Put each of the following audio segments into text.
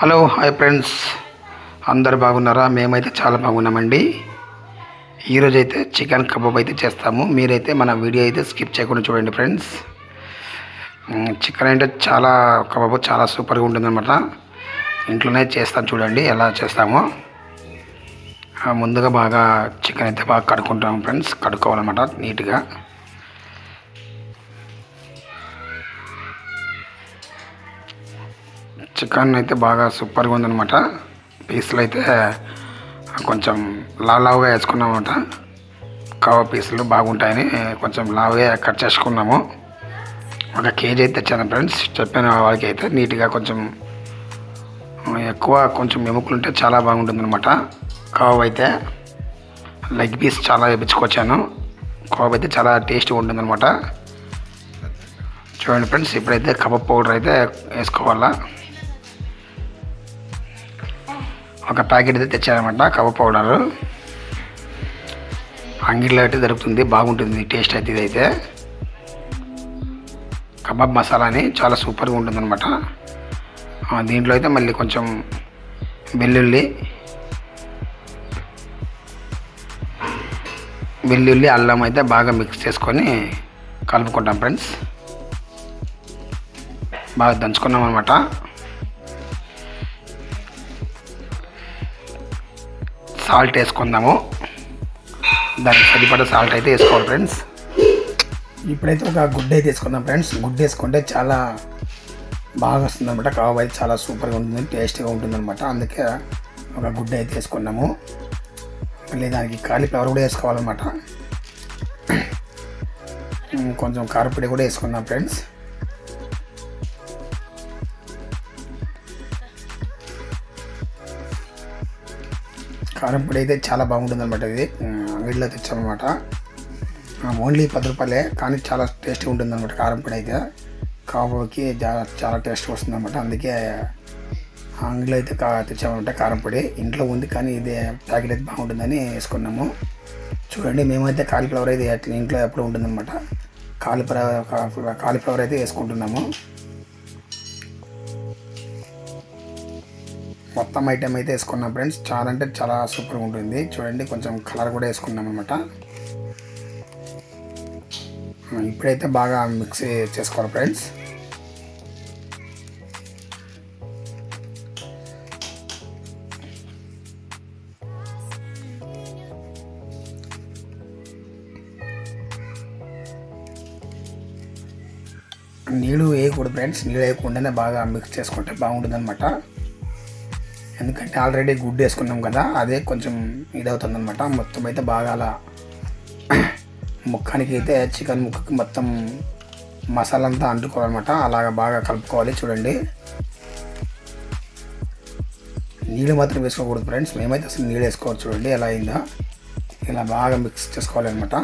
Hello hi friends, అందరు బాగున్నారా? మేమైతే చాలా బాగున్నామండి. ఈరోజు అయితే చికెన్ కబాబ్ అయితే చేస్తాము. మీరైతే మన వీడియో అయితే స్కిప్ చేయకుండా చూడండి ఫ్రెండ్స్. చికెన్ అంటే కబాబ్ చాలా సూపర్గా ఉంటుందన్నమాట. ఇంట్లోనే చేస్తాను, చూడండి ఎలా చేస్తామో. ముందుగా బాగా చికెన్ అయితే బాగా కడుక్కుంటాము ఫ్రెండ్స్. కడుక్కోవాలన్నమాట నీట్గా. చికెన్ అయితే బాగా సూపర్గా ఉందన్నమాట. పీసులు అయితే కొంచెం లావుగా వేసుకున్నామన్నమాట. కబాబ్ పీసులు బాగుంటాయని కొంచెం లావుగా కట్ చేసుకున్నాము. 1 కేజీ అయితే తెచ్చాను ఫ్రెండ్స్. చెప్పిన వాళ్ళకి అయితే నీట్గా కొంచెం ఎక్కువ కొంచెం ఎముకలు ఉంటే చాలా బాగుంటుందన్నమాట. కబాబ్ అయితే లెగ్ పీస్ చాలా వేయించుకొచ్చాను. కబాబ్ అయితే చాలా టేస్ట్గా ఉంటుందన్నమాట. చూడండి ఫ్రెండ్స్, ఇప్పుడైతే కబాబ్ పౌడర్ అయితే వేసుకోవాలా. 1 ప్యాకెట్ అయితే తెచ్చానమాట కబాబ్ పౌడరు. అంగిట్లో అయితే దొరుకుతుంది, బాగుంటుంది టేస్ట్ అయితే. ఇదైతే కబాబ్ మసాలా అని చాలా సూపర్గా ఉంటుందన్నమాట. దీంట్లో అయితే మళ్ళీ కొంచెం వెల్లుల్లి అల్లం అయితే బాగా మిక్స్ చేసుకొని కలుపుకుంటాం ఫ్రెండ్స్. బాగా దంచుకున్నాం అనమాట. సాల్ట్ వేసుకుందాము. దానికి సరిపడా సాల్ట్ అయితే వేసుకోవాలి ఫ్రెండ్స్. ఇప్పుడైతే ఒక గుడ్డ అయితే వేసుకుందాం ఫ్రెండ్స్. గుడ్డ వేసుకుంటే చాలా బాగా వస్తుంది అనమాట. కబాబ్ అయితే చాలా సూపర్గా ఉంటుంది, టేస్ట్గా ఉంటుంది అనమాట. అందుకే ఒక గుడ్డ అయితే వేసుకున్నాము. మళ్ళీ దానికి కాలీఫ్లవర్ కూడా వేసుకోవాలన్నమాట. కొంచెం కారపొడి కూడా వేసుకున్నాం ఫ్రెండ్స్. కారం పొడి అయితే చాలా బాగుంటుంది అనమాట. ఇది అంగడిలో తెచ్చామన్నమాట. ఓన్లీ 10 రూపాయలే, కానీ చాలా టేస్ట్గా ఉంటుంది అనమాట. కారం పొడి అయితే కబాబ్కి చాలా టేస్ట్ వస్తుంది అనమాట. అందుకే అంగడిలో అయితే తెచ్చామన్నమాట కారం పొడి. ఇంట్లో ఉంది, కానీ ఇది ప్యాకెట్ అయితే బాగుంటుందని వేసుకున్నాము. చూడండి, మేమైతే కాలీఫ్లవర్ అయితే ఇంట్లో ఎప్పుడు ఉంటుందన్నమాట. కాలీఫ్లవర్ అయితే వేసుకుంటున్నాము. మొత్తం ఐటెం అయితే వేసుకున్నాం ఫ్రెండ్స్. చాలా అంటే చాలా సూపర్గా ఉంటుంది. చూడండి, కొంచెం కలర్ కూడా వేసుకున్నాం అనమాట. ఇప్పుడైతే బాగా మిక్స్ చేసుకోవాలి ఫ్రెండ్స్. నీళ్ళు వేయకూడదు ఫ్రెండ్స్. నీళ్ళు వేయకుండానే బాగా మిక్స్ చేసుకుంటే బాగుంటుంది అనమాట. ఎందుకంటే ఆల్రెడీ గుడ్డు వేసుకున్నాం కదా, అదే కొంచెం ఇదవుతుంది అనమాట. మొత్తం అయితే బాగా అలా ముక్కానికి అయితే చికెన్ ముక్కకి మొత్తం మసాలా అంతా అంటుకోవాలన్నమాట. అలాగా బాగా కలుపుకోవాలి. చూడండి, నీళ్ళు మాత్రం వేసుకోకూడదు ఫ్రెండ్స్. మేమైతే అసలు నీళ్ళు వేసుకోవచ్చు. చూడండి ఎలా అయిందో. ఇలా బాగా మిక్స్ చేసుకోవాలి అనమాట.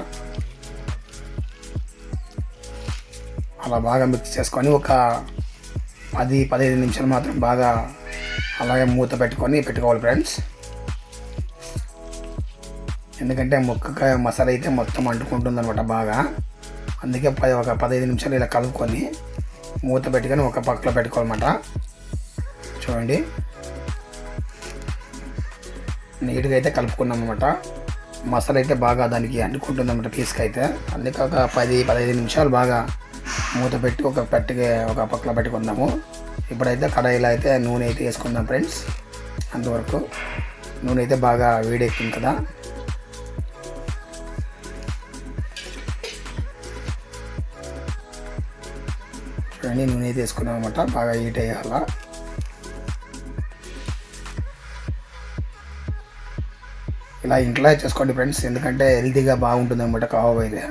అలా బాగా మిక్స్ చేసుకొని ఒక 10-15 నిమిషాలు మాత్రం బాగా అలాగే మూత పెట్టుకోవాలి ఫ్రెండ్స్. ఎందుకంటే ముక్కకాయ మసాలా అయితే మొత్తం అంటుకుంటుంది అనమాట బాగా. అందుకే ఒక 15 నిమిషాలు ఇలా కలుపుకొని మూత పెట్టుకొని ఒక పక్కలో పెట్టుకోవాలన్నమాట. చూడండి, నీట్గా అయితే కలుపుకున్నాం అనమాట. మసాలా అయితే బాగా దానికి అంటుకుంటుంది అనమాట పీస్కి అయితే. అందుకే ఒక 10-15 నిమిషాలు బాగా మూత పెట్టి ఒక పక్కలో పెట్టుకుందాము. ఇప్పుడైతే కడాయిలో అయితే నూనె అయితే వేసుకుందాం ఫ్రెండ్స్. అంతవరకు నూనె అయితే బాగా వేడెక్కింది కదా. చూడండి, నూనె అయితే వేసుకున్నాం అనమాట. బాగా హీట్ అయ్యాల. ఇలా ఇంట్లో చేసుకోండి ఫ్రెండ్స్. ఎందుకంటే హెల్తీగా బాగుంటుంది అనమాట కబాబ్ అయితే.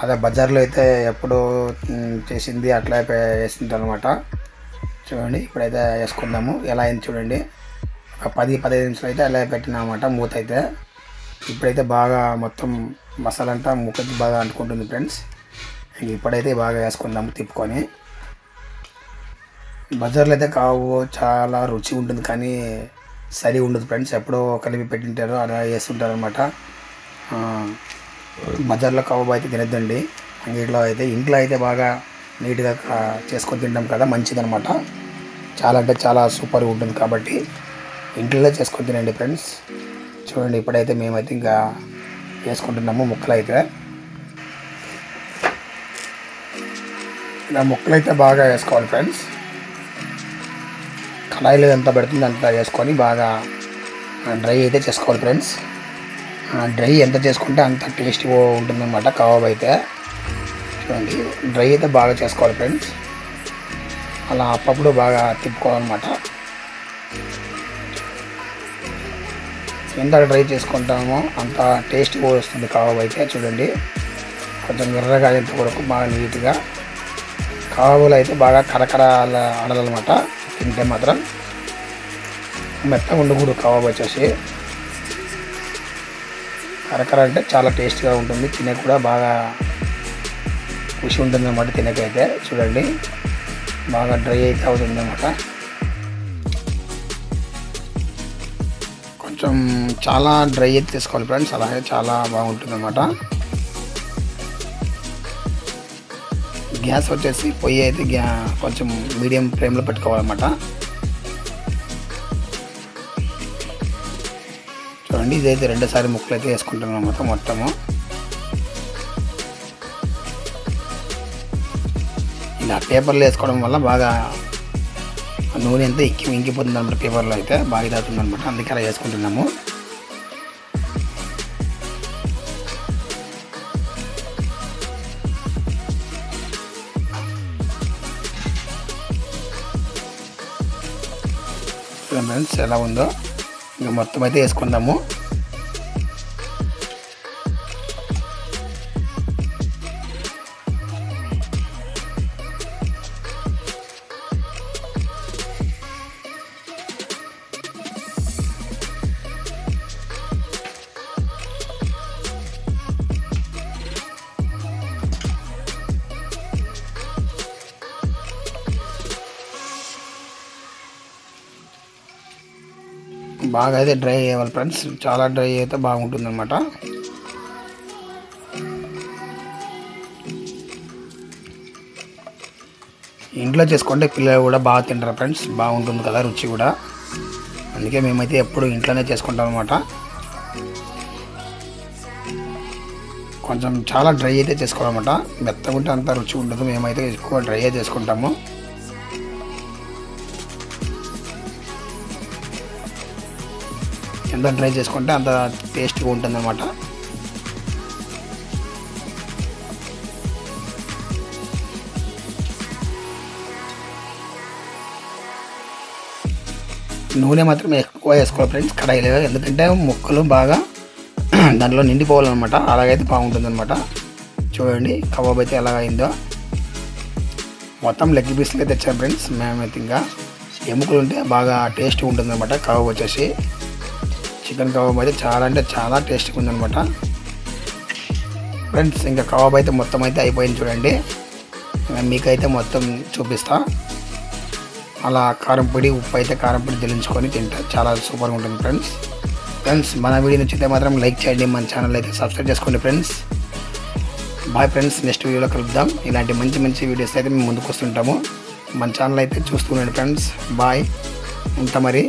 అదే బజార్లో అయితే ఎప్పుడు చేసింది అట్లా వేస్తుంటారు అనమాట. చూడండి, ఇప్పుడైతే వేసుకుందాము. ఎలా అయింది చూడండి. ఒక 10-15 నిమిషాలు అయితే అలా పెట్టినామన్నమాట మూత అయితే. ఇప్పుడైతే బాగా మొత్తం మసాలా అంతా ముక్కకి బాగా అంటుకుంటుంది ఫ్రెండ్స్. ఇప్పుడైతే బాగా వేసుకుందాము తిప్పుకొని. బజార్లో అయితే కబాబ్ చాలా రుచి ఉంటుంది, కానీ సరి ఉండదు ఫ్రెండ్స్. ఎప్పుడో కలిపి పెట్టింటారు, అలా వేస్తుంటారు అనమాట. బజార్లో కబాబ్ అయితే తినద్దండి. అంగిట్లో అయితే ఇంట్లో అయితే బాగా నీట్గా చేసుకొని తింటాం కదా, మంచిదనమాట. చాలా అంటే చాలా సూపర్గా ఉంటుంది. కాబట్టి ఇంట్లో చేసుకొని తినండి ఫ్రెండ్స్. చూడండి, ఇప్పుడైతే మేమైతే ఇంకా వేసుకుంటున్నాము ముక్కలు అయితే. ఇలా ముక్కలు అయితే బాగా వేసుకోవాలి ఫ్రెండ్స్. కళాయిలో ఎంత పెడుతుంది అంత వేసుకొని బాగా డ్రై అయితే చేసుకోవాలి ఫ్రెండ్స్. డ్రై ఎంత చేసుకుంటే అంత టేస్ట్ ఉంటుందన్నమాట కబాబ్ అయితే. చూడండి, డ్రై అయితే బాగా చేసుకోవాలి ఫ్రెండ్స్. అలా అప్పుడప్పుడు బాగా తిప్పుకోవాలన్నమాట. ఎంత డ్రై చేసుకుంటామో అంత టేస్ట్ వస్తుంది కబాబ్ అయితే. చూడండి, కొంచెం ఎర్రగా అయ్యేంత వరకు బాగా నీట్గా కబాబులు అయితే బాగా కరకర ఆడాలన్నమాట. తింటే మాత్రం మెత్తగా ఉండకూడదు కబాబ్ వచ్చేసి. కరకర అంటే చాలా టేస్ట్గా ఉంటుంది, తినే కూడా బాగా ఖుషి ఉంటుంది అన్నమాట తినకైతే. చూడండి, బాగా డ్రై అయితే అవుతుంది అన్నమాట. కొంచెం చాలా డ్రై అయితే తీసుకోవాలి ఫ్రెండ్స్, అలాగే చాలా బాగుంటుంది అన్నమాట. గ్యాస్ వచ్చేసి పొయ్యి అయితే కొంచెం మీడియం ఫ్లేమ్లో పెట్టుకోవాలన్నమాట. చూడండి, ఇదైతే రెండోసారి ముక్కలు అయితే వేసుకుంటున్నాం అన్నమాట మొత్తము. ఇలా పేపర్లో వేసుకోవడం వల్ల బాగా నూనె అంతా ఇంకిపోతుంది అనమాట. పేపర్లో అయితే బాగా ఇదవుతుంది అనమాట, అందుకే అలా వేసుకుంటున్నాము. ఫ్రెండ్స్, ఎలా ఉందో ఇంకా మొత్తం అయితే వేసుకుందాము. బాగా అయితే డ్రై అయ్యేవాళ్ళు ఫ్రెండ్స్, చాలా డ్రై అయితే బాగుంటుంది అన్నమాట. ఇంట్లో చేసుకుంటే పిల్లలు కూడా బాగా తింటారు ఫ్రెండ్స్, బాగుంటుంది కదా రుచి కూడా. అందుకే మేమైతే ఎప్పుడు ఇంట్లోనే చేసుకుంటాం అన్నమాట. కొంచెం చాలా డ్రై అయితే చేసుకోవాలన్నమాట, మెత్తగా ఉంటే అంత రుచి ఉండదు. మేమైతే ఎక్కువ డ్రై అయితే చేసుకుంటాము. ఎంత డ్రై చేసుకుంటే అంత టేస్ట్గా ఉంటుంది అన్నమాట. నూనె మాత్రం ఎక్కువ వేసుకోవాలి ఫ్రెండ్స్ కడాయిలో, ఎందుకంటే ముక్కలు బాగా దాంట్లో నిండిపోవాలన్నమాట. అలాగైతే బాగుంటుంది అనమాట. చూడండి, కబాబ్ అయితే ఎలా అయిందో. మొత్తం లెగ్ పీస్లు అయితే తెచ్చాం ఫ్రెండ్స్ మేమైతే. ఇంకా ఎముకలు ఉంటే బాగా టేస్ట్ ఉంటుంది అనమాట కబాబ్ వచ్చేసి. చికెన్ కబాబ్ అయితే చాలా అంటే చాలా టేస్ట్గా ఉందన్నమాట ఫ్రెండ్స్. ఇంకా కబాబ్ అయితే మొత్తం అయితే అయిపోయింది చూడండి. మీకైతే మొత్తం చూపిస్తా. అలా కారం పొడి, ఉప్పు అయితే కారం పొడి జల్లించుకొని తింటే చాలా సూపర్గా ఉంటుంది ఫ్రెండ్స్. మన వీడియో నచ్చితే మాత్రం లైక్ చేయండి, మన ఛానల్ అయితే సబ్స్క్రైబ్ చేసుకోండి ఫ్రెండ్స్. బాయ్ ఫ్రెండ్స్, నెక్స్ట్ వీడియోలో కలుద్దాం. ఇలాంటి మంచి మంచి వీడియోస్ అయితే మేము ముందుకు వస్తుంటాము. మన ఛానల్ అయితే చూస్తూ ఉండండి ఫ్రెండ్స్. బాయ్, ఉంటా మరి.